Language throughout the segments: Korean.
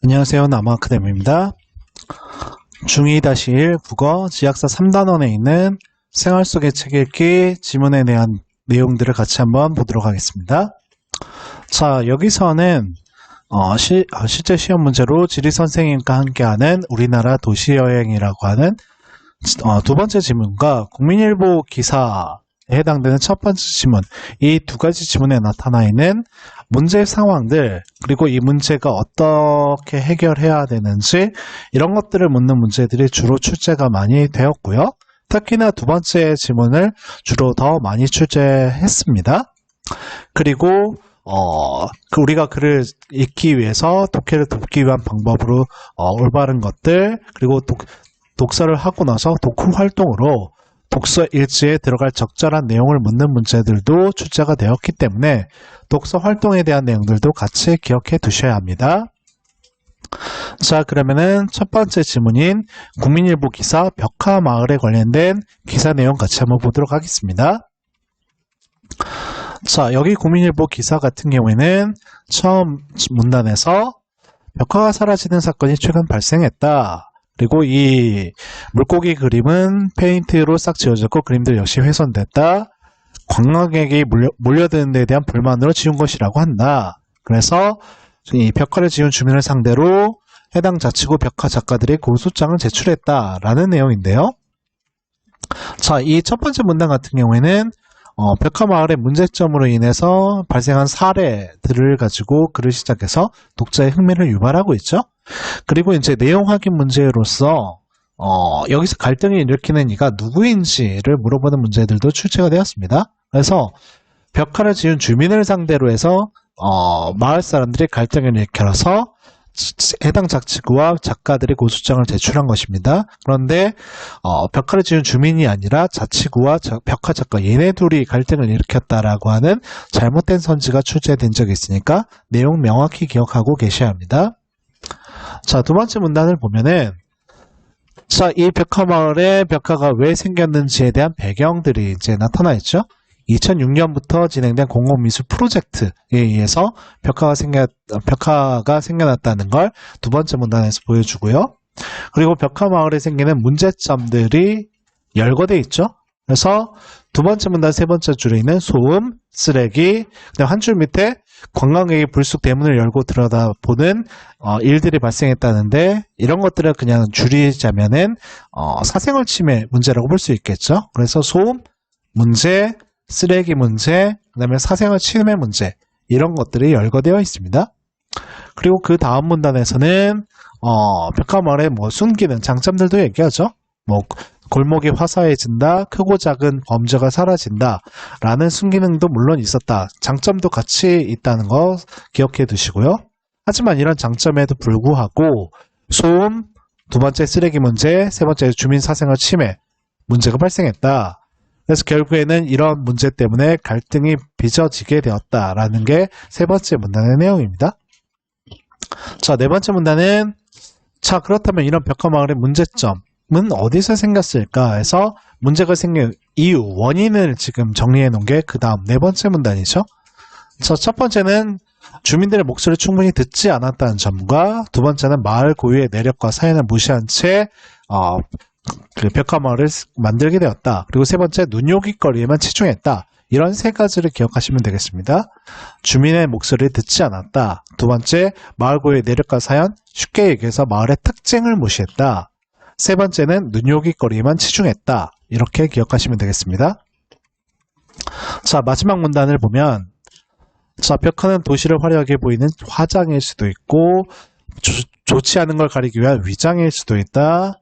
안녕하세요. 남아아카데미입니다. 중2-1 국어 지약사 3단원에 있는 생활 속의 책 읽기 지문에 대한 내용들을 같이 한번 보도록 하겠습니다. 자, 여기서는 실제 시험 문제로 지리선생님과 함께하는 우리나라 도시여행이라고 하는 두 번째 지문과 국민일보 기사에 해당되는 첫 번째 지문, 이 두 가지 지문에 나타나 있는 문제 상황들, 그리고 이 문제가 어떻게 해결해야 되는지 이런 것들을 묻는 문제들이 주로 출제가 많이 되었고요. 특히나 두 번째 지문을 주로 더 많이 출제했습니다. 그리고 우리가 글을 읽기 위해서 독해를 돕기 위한 방법으로 올바른 것들, 그리고 독서를 하고 나서 독후 활동으로 독서 일지에 들어갈 적절한 내용을 묻는 문제들도 출제가 되었기 때문에 독서 활동에 대한 내용들도 같이 기억해 두셔야 합니다. 자, 그러면은 첫 번째 지문인 국민일보 기사 벽화마을에 관련된 기사 내용 같이 한번 보도록 하겠습니다. 자, 여기 국민일보 기사 같은 경우에는 처음 문단에서 벽화가 사라지는 사건이 최근 발생했다. 그리고 이 물고기 그림은 페인트로 싹 지워졌고 그림들 역시 훼손됐다. 관광객이 몰려드는 데 대한 불만으로 지운 것이라고 한다. 그래서 이 벽화를 지은 주민을 상대로 해당 자치구 벽화 작가들이 고소장을 제출했다라는 내용인데요. 자, 이 첫 번째 문단 같은 경우에는 벽화마을의 문제점으로 인해서 발생한 사례들을 가지고 글을 시작해서 독자의 흥미를 유발하고 있죠. 그리고 이제 내용 확인 문제로서 여기서 갈등을 일으키는 이가 누구인지를 물어보는 문제들도 출제가 되었습니다. 그래서 벽화를 지은 주민을 상대로 해서 마을 사람들이 갈등을 일으켜서 해당 자치구와 작가들이 고소장을 제출한 것입니다. 그런데 벽화를 지은 주민이 아니라 자치구와 벽화 작가 얘네 둘이 갈등을 일으켰다라고 하는 잘못된 선지가 출제된 적이 있으니까 내용 명확히 기억하고 계셔야 합니다. 자, 두 번째 문단을 보면은 자, 이 벽화마을에 벽화가 왜 생겼는지에 대한 배경들이 이제 나타나 있죠. 2006년부터 진행된 공공미술 프로젝트에 의해서 벽화가 생겨났다는 걸 두 번째 문단에서 보여주고요. 그리고 벽화마을에 생기는 문제점들이 열거돼 있죠. 그래서 두 번째 문단 세 번째 줄에 있는 소음, 쓰레기, 그다음 한 줄 밑에 관광객이 불쑥 대문을 열고 들여다보는 일들이 발생했다는데 이런 것들을 그냥 줄이자면은 사생활 침해 문제라고 볼 수 있겠죠. 그래서 소음 문제, 쓰레기 문제, 그다음에 사생활 침해 문제 이런 것들이 열거되어 있습니다. 그리고 그 다음 문단에서는 벽화마을의 숨기는 장점들도 얘기하죠. 골목이 화사해진다, 크고 작은 범죄가 사라진다 라는 순기능도 물론 있었다. 장점도 같이 있다는 거 기억해 두시고요. 하지만 이런 장점에도 불구하고 소음, 두 번째 쓰레기 문제, 세 번째 주민 사생활 침해 문제가 발생했다. 그래서 결국에는 이런 문제 때문에 갈등이 빚어지게 되었다라는 게 세 번째 문단의 내용입니다. 자, 네 번째 문단은 자, 그렇다면 이런 벽화마을의 문제점은 어디서 생겼을까 해서 문제가 생긴 이유, 원인을 지금 정리해 놓은 게 그 다음 네 번째 문단이죠. 자, 첫 번째는 주민들의 목소리를 충분히 듣지 않았다는 점과 두 번째는 마을 고유의 내력과 사연을 무시한 채 그 벽화마을을 만들게 되었다. 그리고 세 번째, 눈요깃거리에만 치중했다. 이런 세 가지를 기억하시면 되겠습니다. 주민의 목소리를 듣지 않았다. 두 번째, 마을 고유의 내력과 사연, 쉽게 얘기해서 마을의 특징을 무시했다. 세 번째는 눈요깃거리에만 치중했다. 이렇게 기억하시면 되겠습니다. 자, 마지막 문단을 보면 자, 벽화는 도시를 화려하게 보이는 화장일 수도 있고 좋지 않은 걸 가리기 위한 위장일 수도 있다.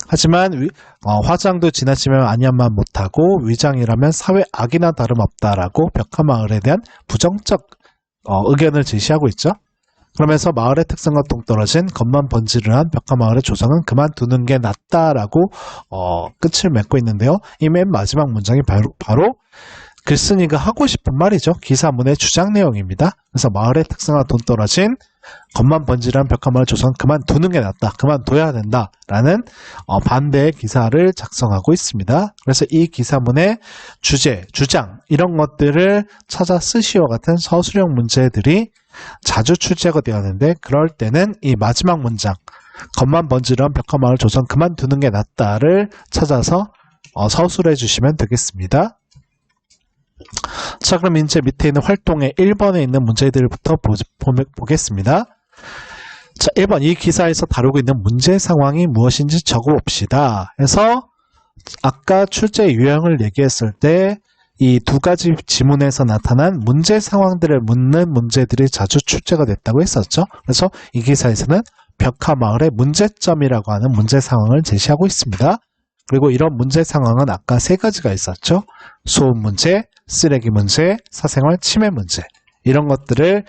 하지만 화장도 지나치면 아니한만 못하고 위장이라면 사회 악이나 다름없다라고 벽화마을에 대한 부정적 의견을 제시하고 있죠. 그러면서 마을의 특성과 동떨어진 겉만 번지르한 벽화마을의 조성은 그만두는 게 낫다라고 끝을 맺고 있는데요. 이 맨 마지막 문장이 바로 글쓴이가 하고 싶은 말이죠. 기사문의 주장 내용입니다. 그래서 마을의 특성과 동떨어진 겉만 번지르한 벽화마을 조성은 그만두는 게 낫다. 그만둬야 된다라는 반대의 기사를 작성하고 있습니다. 그래서 이 기사문의 주제, 주장 이런 것들을 찾아 쓰시와 같은 서술형 문제들이 자주 출제가 되었는데 그럴 때는 이 마지막 문장 겉만 번지르한 벽화마을 조선 그만두는 게 낫다를 찾아서 서술해 주시면 되겠습니다. 자, 그럼 이제 밑에 있는 활동의 1번에 있는 문제들부터 보겠습니다. 자, 1번 이 기사에서 다루고 있는 문제 상황이 무엇인지 적어봅시다. 해서 아까 출제 유형을 얘기했을 때 이 두 가지 지문에서 나타난 문제 상황들을 묻는 문제들이 자주 출제가 됐다고 했었죠. 그래서 이 기사에서는 벽화마을의 문제점이라고 하는 문제 상황을 제시하고 있습니다. 그리고 이런 문제 상황은 아까 세 가지가 있었죠. 소음 문제, 쓰레기 문제, 사생활 침해 문제. 이런 것들을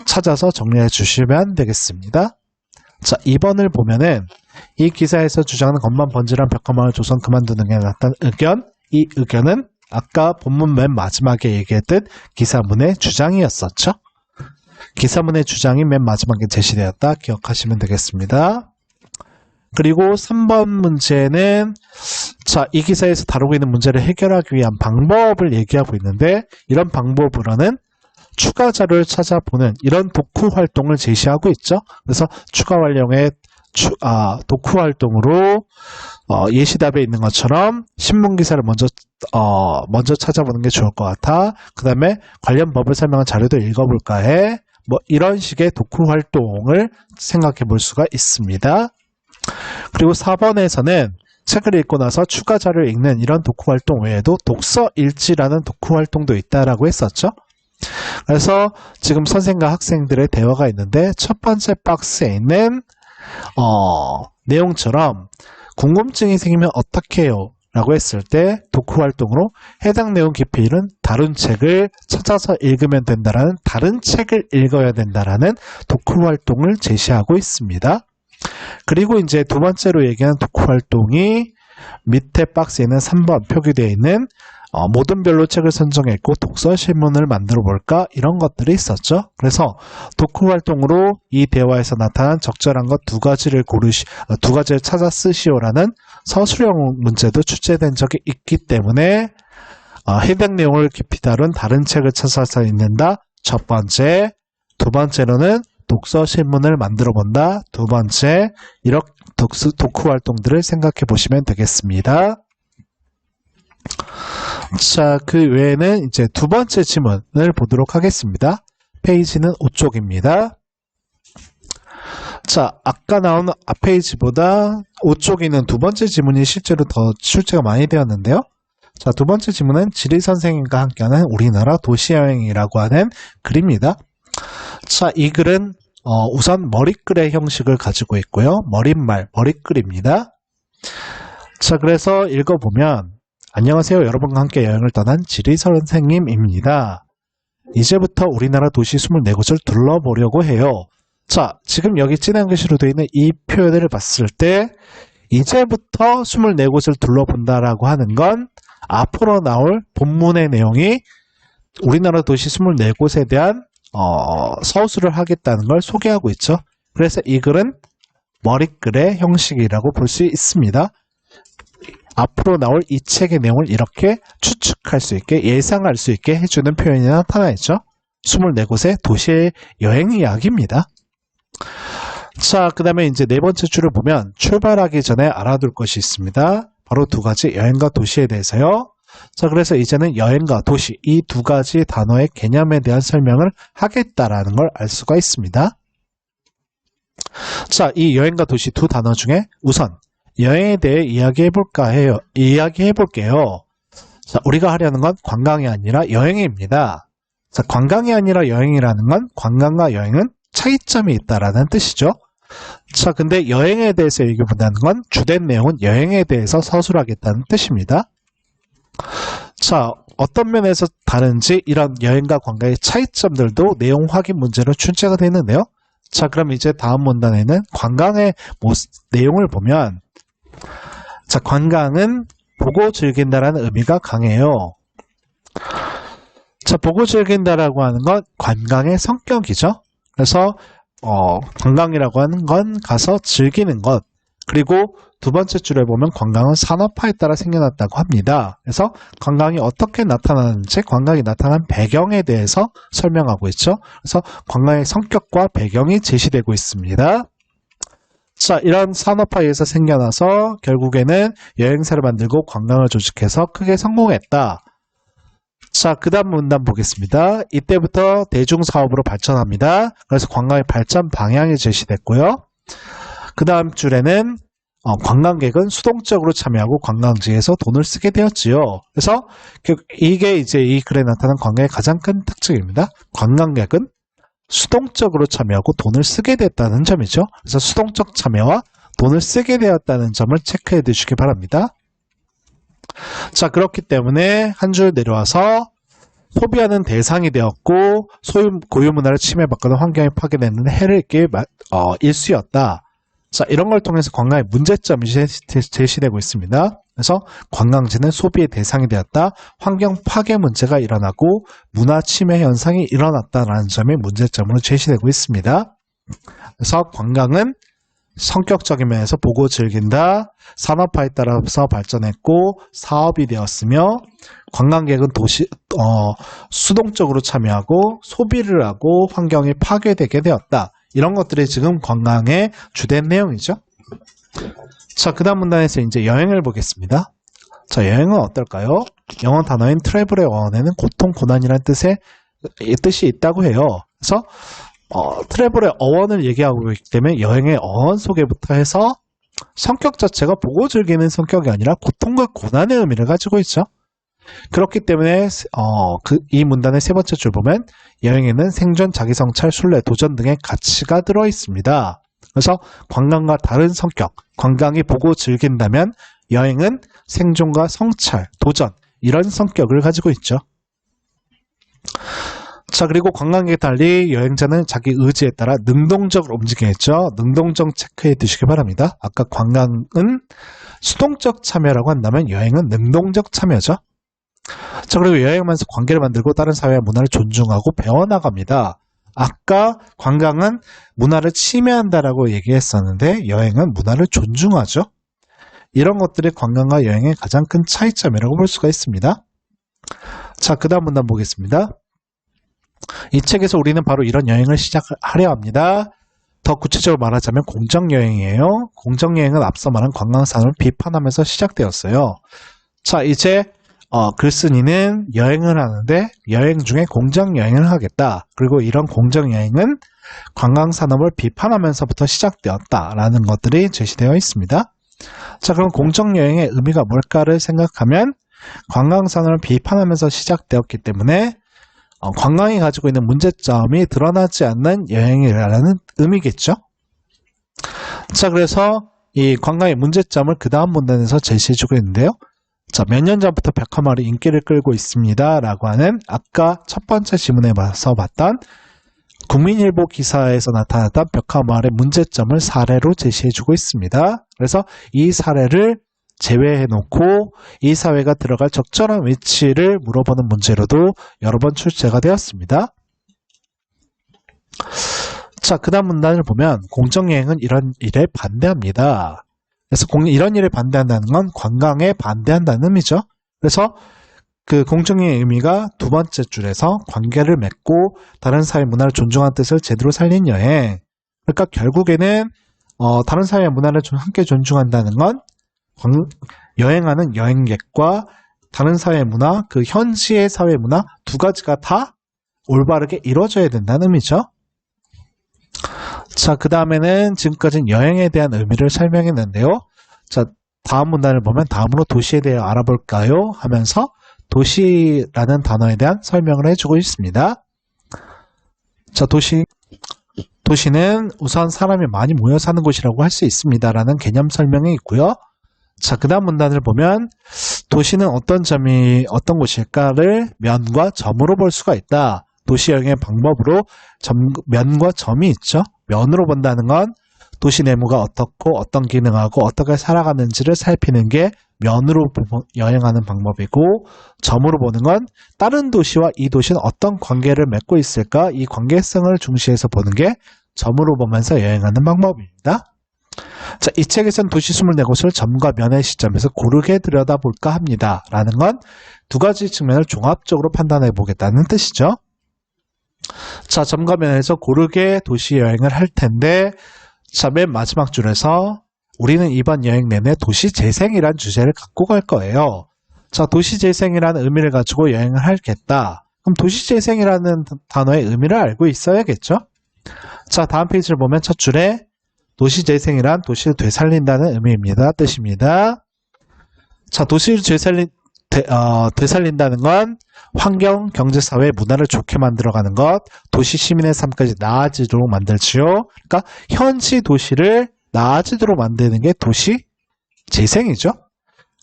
찾아서 정리해 주시면 되겠습니다. 자, 2번을 보면은 이 기사에서 주장하는 겉만 번지르한 벽화마을 조선 그만두는 게 낫다는 의견. 이 의견은 아까 본문 맨 마지막에 얘기했던 기사문의 주장이었었죠. 기사문의 주장이 맨 마지막에 제시되었다 기억하시면 되겠습니다. 그리고 3번 문제는 자, 이 기사에서 다루고 있는 문제를 해결하기 위한 방법을 얘기하고 있는데 이런 방법으로는 추가 자료를 찾아보는 이런 독후 활동을 제시하고 있죠. 그래서 추가 활용의 독후 활동으로 예시답에 있는 것처럼 신문 기사를 먼저 찾아보는 게 좋을 것 같아. 그 다음에 관련 법을 설명한 자료도 읽어볼까 해. 뭐 이런 식의 독후 활동을 생각해 볼 수가 있습니다. 그리고 4번에서는 책을 읽고 나서 추가 자료를 읽는 이런 독후 활동 외에도 독서 일지라는 독후 활동도 있다라고 했었죠. 그래서 지금 선생과 학생들의 대화가 있는데 첫 번째 박스에 있는 내용처럼 궁금증이 생기면 어떻게 해요? 라고 했을 때 독후 활동으로 해당 내용 깊이 있는 다른 책을 찾아서 읽으면 된다라는 다른 책을 읽어야 된다라는 독후 활동을 제시하고 있습니다. 그리고 이제 두 번째로 얘기하는 독후 활동이 밑에 박스에 있는 3번 표기되어 있는 모든 별로 책을 선정해 있고 독서 실문을 만들어 볼까 이런 것들이 있었죠. 그래서 독후 활동으로 이 대화에서 나타난 적절한 것 두 가지를 찾아 쓰시오라는 서술형 문제도 출제된 적이 있기 때문에 해당 내용을 깊이 다룬 다른 책을 찾아서 읽는다. 첫 번째, 두 번째로는 독서 실문을 만들어 본다. 두 번째, 이런 독후 활동들을 생각해 보시면 되겠습니다. 자, 그 외에는 이제 두 번째 지문을 보도록 하겠습니다. 페이지는 5쪽입니다. 자, 아까 나온 앞페이지보다 5쪽에 있는 두 번째 지문이 실제로 더 출제가 많이 되었는데요. 자, 두 번째 지문은 지리선생님과 함께하는 우리나라 도시여행이라고 하는 글입니다. 자, 이 글은 우선 머릿글의 형식을 가지고 있고요. 머릿글입니다. 자, 그래서 읽어보면 안녕하세요. 여러분과 함께 여행을 떠난 지리선생님입니다. 이제부터 우리나라 도시 24곳을 둘러보려고 해요. 자, 지금 여기 진한 글씨로 되어 있는 이 표현을 봤을 때 이제부터 24곳을 둘러본다라고 하는 건 앞으로 나올 본문의 내용이 우리나라 도시 24곳에 대한 서술을 하겠다는 걸 소개하고 있죠. 그래서 이 글은 머릿글의 형식이라고 볼 수 있습니다. 앞으로 나올 이 책의 내용을 이렇게 추측할 수 있게 예상할 수 있게 해주는 표현이 나타나있죠. 24곳의 도시의 여행 이야기입니다. 자, 그 다음에 이제 네 번째 줄을 보면 출발하기 전에 알아둘 것이 있습니다. 바로 두 가지 여행과 도시에 대해서요. 자, 그래서 이제는 여행과 도시 이 두 가지 단어의 개념에 대한 설명을 하겠다라는 걸 알 수가 있습니다. 자, 이 여행과 도시 두 단어 중에 우선 여행에 대해 이야기해 볼게요. 자, 우리가 하려는 건 관광이 아니라 여행입니다. 자, 관광이 아니라 여행이라는 건 관광과 여행은 차이점이 있다라는 뜻이죠. 자, 근데 여행에 대해서 얘기보다는 건 주된 내용은 여행에 대해서 서술하겠다는 뜻입니다. 자, 어떤 면에서 다른지 이런 여행과 관광의 차이점들도 내용 확인 문제로 출제가 되는데요. 자, 그럼 이제 다음 문단에는 관광의 내용을 보면 자, 관광은 보고 즐긴다라는 의미가 강해요. 자, 보고 즐긴다라고 하는 건 관광의 성격이죠. 그래서 관광이라고 하는 건 가서 즐기는 것, 그리고 두 번째 줄에 보면 관광은 산업화에 따라 생겨났다고 합니다. 그래서 관광이 어떻게 나타나는지 관광이 나타난 배경에 대해서 설명하고 있죠. 그래서 관광의 성격과 배경이 제시되고 있습니다. 자, 이런 산업화에서 생겨나서 결국에는 여행사를 만들고 관광을 조직해서 크게 성공했다. 자, 그 다음 문단 보겠습니다. 이때부터 대중사업으로 발전합니다. 그래서 관광의 발전 방향이 제시됐고요. 그 다음 줄에는 관광객은 수동적으로 참여하고 관광지에서 돈을 쓰게 되었지요. 그래서 이게 이제 이 글에 나타난 관광의 가장 큰 특징입니다. 관광객은 수동적으로 참여하고 돈을 쓰게 됐다는 점이죠. 그래서 수동적 참여와 돈을 쓰게 되었다는 점을 체크해 두시기 바랍니다. 자, 그렇기 때문에 한 줄 내려와서 소비하는 대상이 되었고 고유 문화를 침해받거나 환경이 파괴되는 해를 입게 일수였다. 자, 이런 걸 통해서 관광의 문제점이 제시되고 있습니다. 그래서 관광지는 소비의 대상이 되었다. 환경 파괴 문제가 일어나고 문화 침해 현상이 일어났다라는 점이 문제점으로 제시되고 있습니다. 그래서 관광은 성격적인 면에서 보고 즐긴다. 산업화에 따라서 발전했고 사업이 되었으며 관광객은 수동적으로 참여하고 소비를 하고 환경이 파괴되게 되었다. 이런 것들이 지금 관광의 주된 내용이죠. 자, 그 다음 문단에서 이제 여행을 보겠습니다. 자, 여행은 어떨까요? 영어 단어인 트래블의 어원에는 고통, 고난이라는 뜻이 있다고 해요. 그래서 트래블의 어원을 얘기하고 있기 때문에 여행의 어원 소개부터 해서 성격 자체가 보고 즐기는 성격이 아니라 고통과 고난의 의미를 가지고 있죠. 그렇기 때문에 이 문단의 세 번째 줄 보면 여행에는 생존, 자기성찰, 순례, 도전 등의 가치가 들어있습니다. 그래서 관광과 다른 성격, 관광이 보고 즐긴다면 여행은 생존과 성찰, 도전 이런 성격을 가지고 있죠. 자, 그리고 관광객에 달리 여행자는 자기 의지에 따라 능동적으로 움직이겠죠. 능동적 체크해 두시기 바랍니다. 아까 관광은 수동적 참여라고 한다면 여행은 능동적 참여죠. 자, 그리고 여행하면서 관계를 만들고 다른 사회와 문화를 존중하고 배워나갑니다. 아까 관광은 문화를 침해한다라고 얘기했었는데 여행은 문화를 존중하죠. 이런 것들이 관광과 여행의 가장 큰 차이점이라고 볼 수가 있습니다. 자, 그 다음 문단 보겠습니다. 이 책에서 우리는 바로 이런 여행을 시작하려 합니다. 더 구체적으로 말하자면 공정여행이에요. 공정여행은 앞서 말한 관광산업을 비판하면서 시작되었어요. 자, 이제 글쓴이는 여행을 하는데 여행 중에 공정여행을 하겠다. 그리고 이런 공정여행은 관광산업을 비판하면서부터 시작되었다라는 것들이 제시되어 있습니다. 자, 그럼 공정여행의 의미가 뭘까를 생각하면 관광산업을 비판하면서 시작되었기 때문에 관광이 가지고 있는 문제점이 드러나지 않는 여행이라는 의미겠죠. 자, 그래서 이 관광의 문제점을 그 다음 문단에서 제시해주고 있는데요. 자, 몇 년 전부터 벽화마을이 인기를 끌고 있습니다. 라고 하는 아까 첫 번째 지문에 봤던 국민일보 기사에서 나타났던 벽화마을의 문제점을 사례로 제시해주고 있습니다. 그래서 이 사례를 제외해놓고 이 사회가 들어갈 적절한 위치를 물어보는 문제로도 여러 번 출제가 되었습니다. 자, 그 다음 문단을 보면 공정여행은 이런 일에 반대합니다. 그래서 이런 일에 반대한다는 건 관광에 반대한다는 의미죠. 그래서 그 공정여행의 의미가 두 번째 줄에서 관계를 맺고 다른 사회 문화를 존중하는 뜻을 제대로 살린 여행. 그러니까 결국에는 다른 사회의 문화를 함께 존중한다는 건 여행하는 여행객과 다른 사회 문화, 그 현지의 사회 문화 두 가지가 다 올바르게 이루어져야 된다는 의미죠. 자, 그 다음에는 지금까지는 여행에 대한 의미를 설명했는데요. 자, 다음 문단을 보면 다음으로 도시에 대해 알아볼까요? 하면서 도시라는 단어에 대한 설명을 해주고 있습니다. 자, 도시는 우선 사람이 많이 모여 사는 곳이라고 할 수 있습니다라는 개념 설명이 있고요. 자, 그 다음 문단을 보면 도시는 어떤 곳일까를 면과 점으로 볼 수가 있다. 도시 여행의 방법으로 면과 점이 있죠. 면으로 본다는 건 도시 내부가 어떻고 어떤 기능하고 어떻게 살아가는지를 살피는 게 면으로 여행하는 방법이고, 점으로 보는 건 다른 도시와 이 도시는 어떤 관계를 맺고 있을까, 이 관계성을 중시해서 보는 게 점으로 보면서 여행하는 방법입니다. 자, 이 책에서는 도시 24곳을 점과 면의 시점에서 고르게 들여다볼까 합니다. 라는 건 두 가지 측면을 종합적으로 판단해 보겠다는 뜻이죠. 자, 점과 면에서 고르게 도시 여행을 할 텐데, 자, 맨 마지막 줄에서 우리는 이번 여행 내내 도시 재생이란 주제를 갖고 갈 거예요. 자, 도시 재생이라는 의미를 가지고 여행을 하겠다. 그럼 도시 재생이라는 단어의 의미를 알고 있어야겠죠? 자, 다음 페이지를 보면 첫 줄에 도시 재생이란 도시를 되살린다는 의미입니다. 뜻입니다. 자, 도시를 되살린다는 건 환경, 경제, 사회, 문화를 좋게 만들어가는 것, 도시 시민의 삶까지 나아지도록 만들지요. 그러니까 현지 도시를 나아지도록 만드는 게 도시 재생이죠.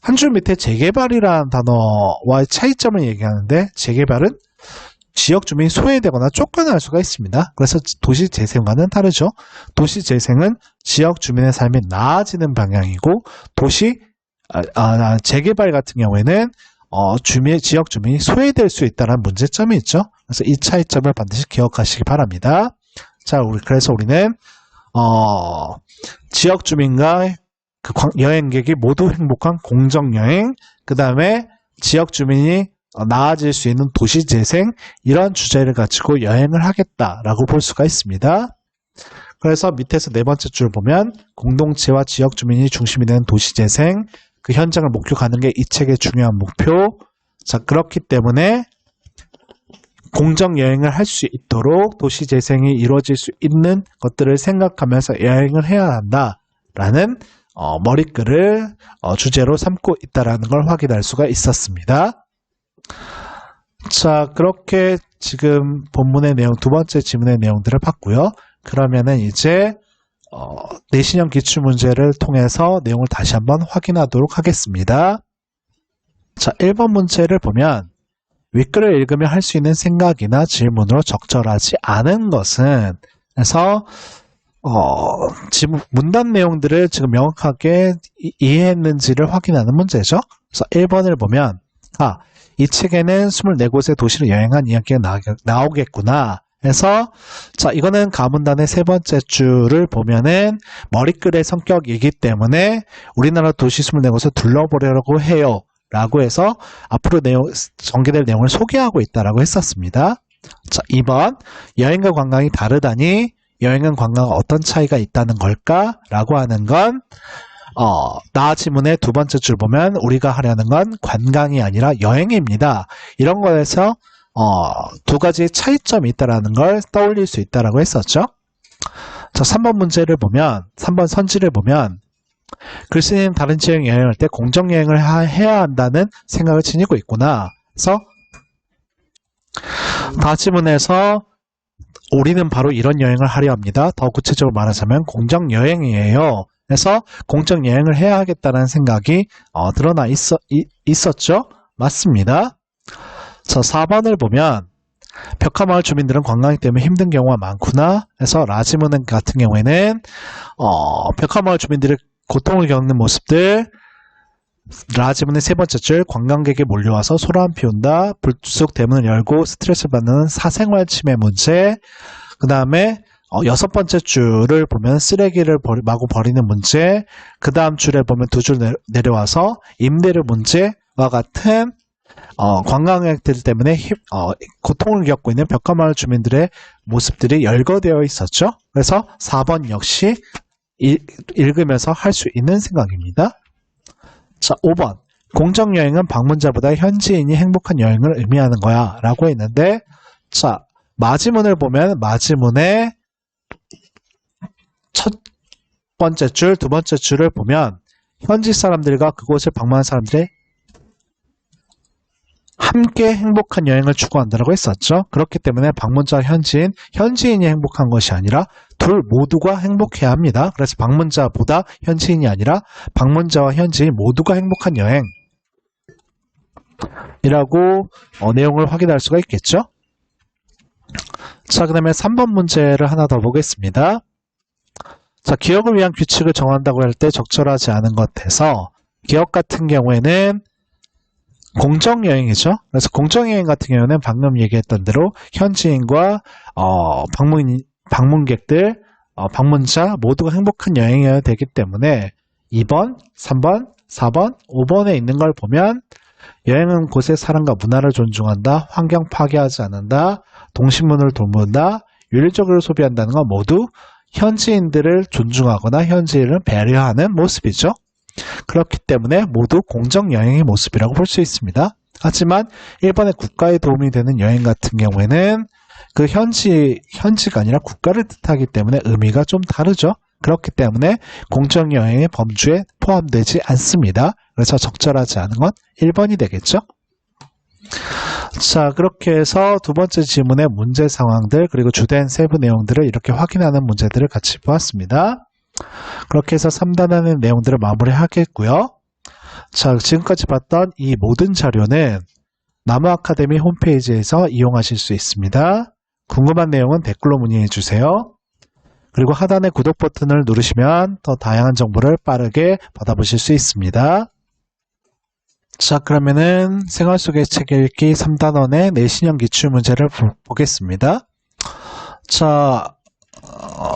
한 줄 밑에 재개발이라는 단어와의 차이점을 얘기하는데, 재개발은 지역 주민이 소외되거나 쫓겨날 수가 있습니다. 그래서 도시 재생과는 다르죠. 도시 재생은 지역 주민의 삶이 나아지는 방향이고, 재개발 같은 경우에는 지역 주민이 소외될 수 있다는 문제점이 있죠. 그래서 이 차이점을 반드시 기억하시기 바랍니다. 자, 그래서 우리는 지역 주민과 그 여행객이 모두 행복한 공정여행, 그 다음에 지역 주민이 나아질 수 있는 도시재생, 이런 주제를 가지고 여행을 하겠다라고 볼 수가 있습니다. 그래서 밑에서 네 번째 줄 보면 공동체와 지역 주민이 중심이 되는 도시재생, 그 현장을 목격하는 게 이 책의 중요한 목표. 자, 그렇기 때문에 공정여행을 할 수 있도록 도시재생이 이루어질 수 있는 것들을 생각하면서 여행을 해야 한다라는 머리글을 주제로 삼고 있다는 걸 확인할 수가 있었습니다. 자, 그렇게 지금 본문의 내용, 두 번째 지문의 내용들을 봤고요. 그러면은 이제 내신형 기출문제를 통해서 내용을 다시 한번 확인하도록 하겠습니다. 자, 1번 문제를 보면 윗글을 읽으며 할 수 있는 생각이나 질문으로 적절하지 않은 것은, 그래서 지금 문단 내용들을 지금 명확하게 이해했는지를 확인하는 문제죠. 그래서 1번을 보면 이 책에는 24곳의 도시를 여행한 이야기가 나오겠구나 해서, 자, 이거는 가문단의 세 번째 줄을 보면은 머리글의 성격이기 때문에 우리나라 도시 24곳을 둘러보려고 해요 라고 해서 앞으로 전개될 내용을 소개하고 있다라고 했었습니다. 자, 2번 여행과 관광이 다르다니 여행과 관광은 어떤 차이가 있다는 걸까? 라고 하는 건 나 지문의 두 번째 줄 보면 우리가 하려는 건 관광이 아니라 여행입니다. 이런 거에서 두 가지의 차이점이 있다는 걸 떠올릴 수 있다라고 했었죠. 자, 3번 문제를 보면, 3번 선지를 보면 글쓴이는 다른 지역 여행할 때 공정여행을 해야 한다는 생각을 지니고 있구나. 그래서 다지문에서 우리는 바로 이런 여행을 하려 합니다. 더 구체적으로 말하자면 공정여행이에요. 그래서 공정여행을 해야 하겠다는 생각이 드러나 있었죠? 맞습니다. 자, 4번을 보면 벽화마을 주민들은 관광이 때문에 힘든 경우가 많구나. 그래서 라지문 같은 경우에는 벽화마을 주민들이 고통을 겪는 모습들, 라지문의 세 번째 줄 관광객이 몰려와서 소란 피운다, 불쑥 대문을 열고 스트레스 받는 사생활 침해 문제, 그 다음에 여섯 번째 줄을 보면 쓰레기를 마구 버리는 문제, 그 다음 줄에 보면 두 줄 내려와서 임대료 문제와 같은 관광객들 때문에 고통을 겪고 있는 벽화마을 주민들의 모습들이 열거되어 있었죠. 그래서 4번 역시 읽으면서 할 수 있는 생각입니다. 자, 5번 공정여행은 방문자보다 현지인이 행복한 여행을 의미하는 거야 라고 했는데, 자, 마지문을 보면 마지문의 첫 번째 줄, 두 번째 줄을 보면 현지 사람들과 그곳을 방문한 사람들의 함께 행복한 여행을 추구한다고 했었죠. 그렇기 때문에 방문자와 현지인이 행복한 것이 아니라 둘 모두가 행복해야 합니다. 그래서 방문자보다 현지인이 아니라 방문자와 현지인 모두가 행복한 여행이라고 내용을 확인할 수가 있겠죠. 자, 그 다음에 3번 문제를 하나 더 보겠습니다. 자, 기억을 위한 규칙을 정한다고 할 때 적절하지 않은 것에서 기억 같은 경우에는 공정여행이죠. 그래서 공정여행 같은 경우는 방금 얘기했던 대로 현지인과 방문객들 방문자 모두가 행복한 여행이어야 되기 때문에 2번, 3번, 4번, 5번에 있는 걸 보면 여행은 곳의 사람과 문화를 존중한다, 환경 파괴하지 않는다, 동식물을 돕는다, 윤리적으로 소비한다는 건 모두 현지인들을 존중하거나 현지인을 배려하는 모습이죠. 그렇기 때문에 모두 공정 여행의 모습이라고 볼 수 있습니다. 하지만 일본의 국가에 도움이 되는 여행 같은 경우에는 그 현지가 아니라 국가를 뜻하기 때문에 의미가 좀 다르죠. 그렇기 때문에 공정 여행의 범주에 포함되지 않습니다. 그래서 적절하지 않은 건 1번이 되겠죠. 자, 그렇게 해서 두 번째 지문의 문제 상황들 그리고 주된 세부 내용들을 이렇게 확인하는 문제들을 같이 보았습니다. 그렇게 해서 3단원의 내용들을 마무리하겠고요. 자, 지금까지 봤던 이 모든 자료는 나무 아카데미 홈페이지에서 이용하실 수 있습니다. 궁금한 내용은 댓글로 문의해 주세요. 그리고 하단의 구독 버튼을 누르시면 더 다양한 정보를 빠르게 받아보실 수 있습니다. 자, 그러면은 생활 속의 책 읽기 3단원의 내신형 기출문제를 보겠습니다. 자,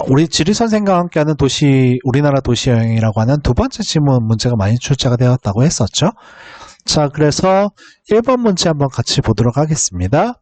우리 지리선생과 함께하는 우리나라 도시여행이라고 하는 두 번째 지문 문제가 많이 출제가 되었다고 했었죠. 자, 그래서 1번 문제 한번 같이 보도록 하겠습니다.